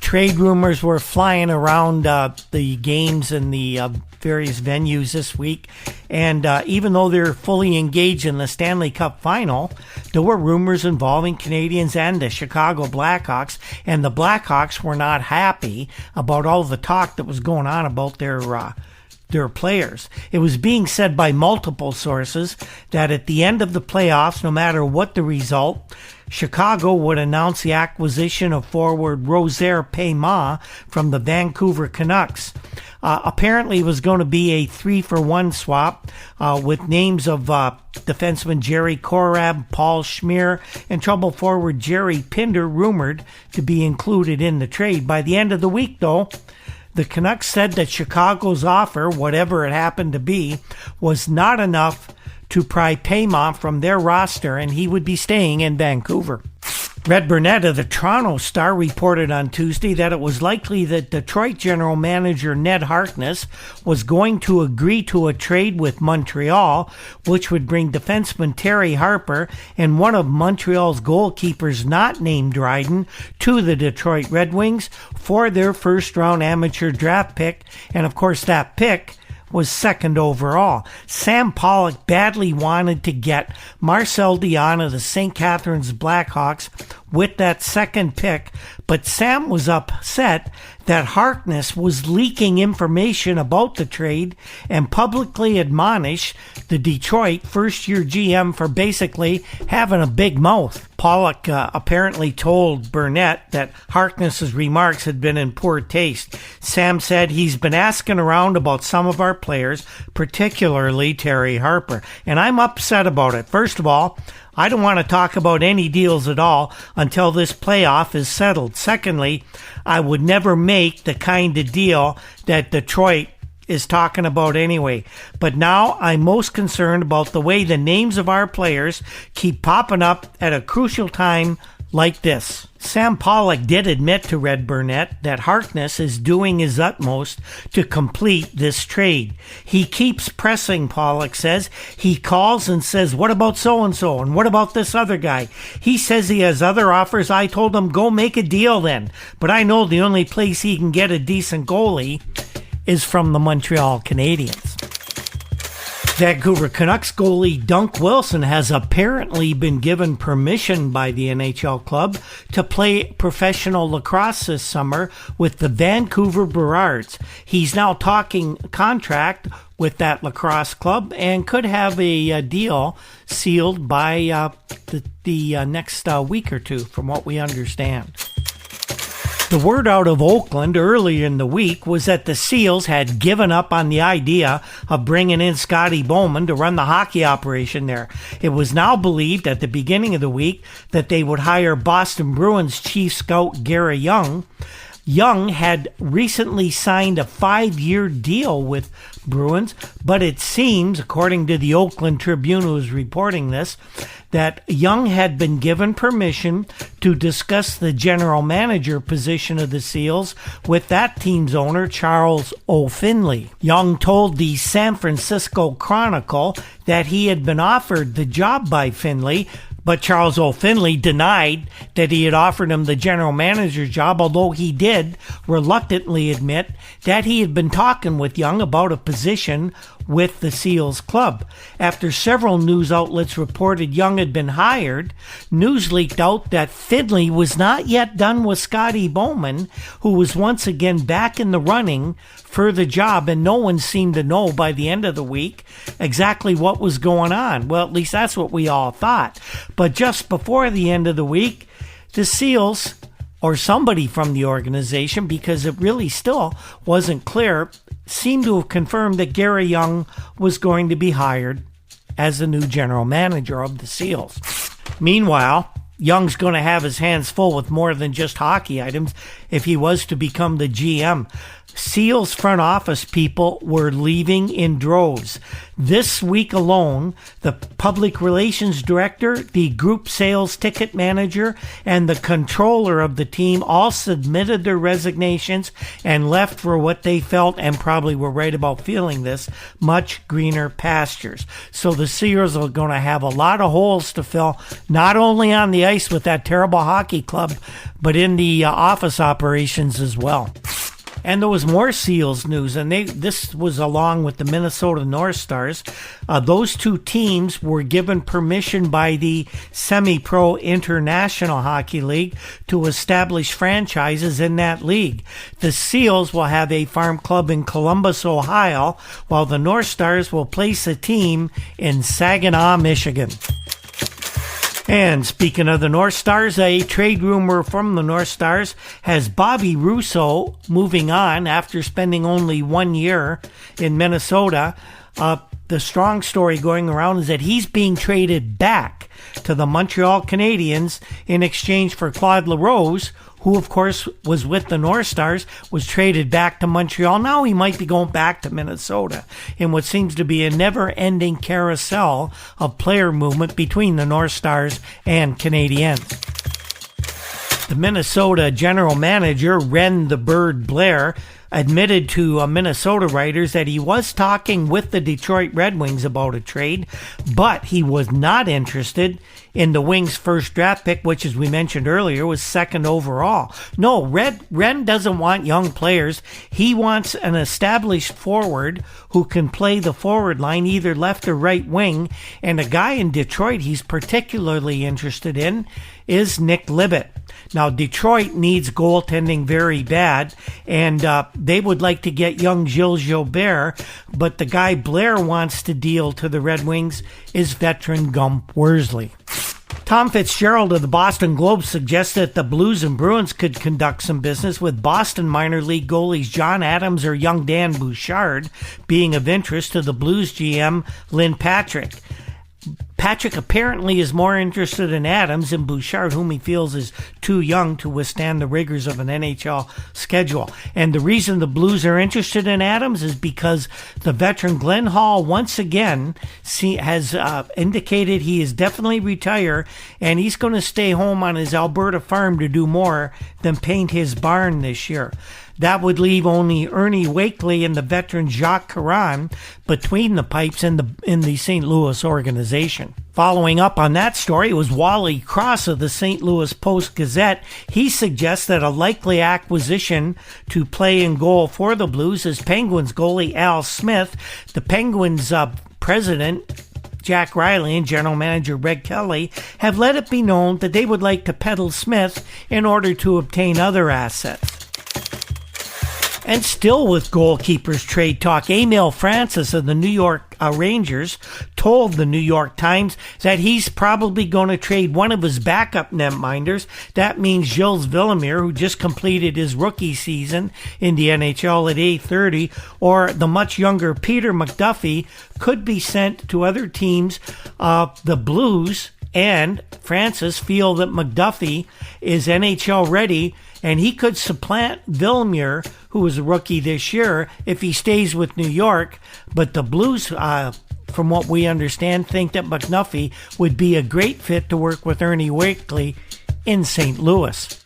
Trade rumors were flying around the games and the various venues this week. And even though they're fully engaged in the Stanley Cup final, there were rumors involving Canadiens and the Chicago Blackhawks. And the Blackhawks were not happy about all the talk that was going on about their players. It was being said by multiple sources that at the end of the playoffs, no matter what the result, Chicago would announce the acquisition of forward Roser Payma from the Vancouver Canucks. Apparently, it was going to be a 3-for-1 swap with names of defenseman Jerry Korab, Paul Schmier, and trouble forward Jerry Pinder rumored to be included in the trade. By the end of the week, though, the Canucks said that Chicago's offer, whatever it happened to be, was not enough to pry Payma from their roster, and he would be staying in Vancouver. Red Burnett of the Toronto Star reported on Tuesday that it was likely that Detroit general manager Ned Harkness was going to agree to a trade with Montreal, which would bring defenseman Terry Harper and one of Montreal's goalkeepers not named Dryden to the Detroit Red Wings for their first-round amateur draft pick, and of course that pick was second overall. Sam Pollock badly wanted to get Marcel Dion of the St. Catharines Blackhawks with that second pick, but Sam was upset that Harkness was leaking information about the trade and publicly admonished the Detroit first-year GM for basically having a big mouth. Pollock apparently told Burnett that Harkness's remarks had been in poor taste. Sam said he's been asking around about some of our players, particularly Terry Harper, and I'm upset about it. First of all, I don't want to talk about any deals at all until this playoff is settled. Secondly, I would never make the kind of deal that Detroit is talking about anyway. But now I'm most concerned about the way the names of our players keep popping up at a crucial time like this. Sam Pollock did admit to Red Burnett that Harkness is doing his utmost to complete this trade. He keeps pressing, Pollock says. He calls and says, what about so-and-so? And what about this other guy? He says he has other offers. I told him, go make a deal then. But I know the only place he can get a decent goalie is from the Montreal Canadiens. Vancouver Canucks goalie Derick Wilson has apparently been given permission by the NHL club to play professional lacrosse this summer with the Vancouver Burrards. He's now talking contract with that lacrosse club and could have a deal sealed by the next week or two, from what we understand. The word out of Oakland earlier in the week was that the Seals had given up on the idea of bringing in Scotty Bowman to run the hockey operation there. It was now believed at the beginning of the week that they would hire Boston Bruins chief scout Gary Young. Young had recently signed a 5-year deal with Bruins, but it seems, according to the Oakland Tribune who is reporting this, that Young had been given permission to discuss the general manager position of the Seals with that team's owner, Charles O'Finley. Young told the San Francisco Chronicle that he had been offered the job by Finley, but Charles O'Finley denied that he had offered him the general manager's job, although he did reluctantly admit that he had been talking with Young about a position with the Seals club. After several news outlets reported Young had been hired, news leaked out that Finley was not yet done with Scotty Bowman, who was once again back in the running for the job, and no one seemed to know by the end of the week exactly what was going on. Well, at least that's what we all thought. But just before the end of the week, the Seals, or somebody from the organization, because it really still wasn't clear, seemed to have confirmed that Gary Young was going to be hired as the new general manager of the Seals. Meanwhile, Young's going to have his hands full with more than just hockey items if he was to become the GM. Seals front office people were leaving in droves. This week alone, the public relations director, the group sales ticket manager, and the controller of the team all submitted their resignations and left for what they felt, and probably were right about feeling this, much greener pastures. So the Seals are going to have a lot of holes to fill, not only on the ice with that terrible hockey club, but in the office operations as well. And there was more Seals news, and this was along with the Minnesota North Stars. Those two teams were given permission by the Semi-Pro International Hockey League to establish franchises in that league. The Seals will have a farm club in Columbus, Ohio, while the North Stars will place a team in Saginaw, Michigan. And speaking of the North Stars, a trade rumor from the North Stars has Bobby Russo moving on after spending only 1 year in Minnesota. The strong story going around is that he's being traded back to the Montreal Canadiens in exchange for Claude LaRose, who of course was with the North Stars, was traded back to Montreal. Now he might be going back to Minnesota in what seems to be a never-ending carousel of player movement between the North Stars and Canadiens. The Minnesota general manager, Ren the Bird Blair, admitted to Minnesota writers that he was talking with the Detroit Red Wings about a trade, but he was not interested in the Wings' first draft pick, which, as we mentioned earlier, was second overall. No, Ren doesn't want young players. He wants an established forward who can play the forward line, either left or right wing, and a guy in Detroit he's particularly interested in is Nick Libet. Now, Detroit needs goaltending very bad, and they would like to get young Gilles Gilbert, but the guy Blair wants to deal to the Red Wings is veteran Gump Worsley. Tom Fitzgerald of the Boston Globe suggests that the Blues and Bruins could conduct some business, with Boston minor league goalies John Adams or young Dan Bouchard being of interest to the Blues GM Lynn Patrick. Patrick apparently is more interested in Adams than Bouchard, whom he feels is too young to withstand the rigors of an NHL schedule. And the reason the Blues are interested in Adams is because the veteran Glenn Hall once again has indicated he is definitely retire, and he's going to stay home on his Alberta farm to do more than paint his barn this year. That would leave only Ernie Wakely and the veteran Jacques Caron between the pipes in the St. Louis organization. Following up on that story was Wally Cross of the St. Louis Post-Gazette. He suggests that a likely acquisition to play in goal for the Blues is Penguins goalie Al Smith. The Penguins president Jack Riley and general manager Red Kelly have let it be known that they would like to peddle Smith in order to obtain other assets. And still with goalkeepers trade talk, Emil Francis of the New York Rangers told the New York Times that he's probably going to trade one of his backup netminders. That means Gilles Villemure, who just completed his rookie season in the NHL at age 30, or the much younger Peter McDuffie, could be sent to other teams. The Blues and Francis feel that McDuffie is NHL ready, and he could supplant Villemure, who was a rookie this year, if he stays with New York. But the Blues, from what we understand, think that McDuffie would be a great fit to work with Ernie Wakely in St. Louis.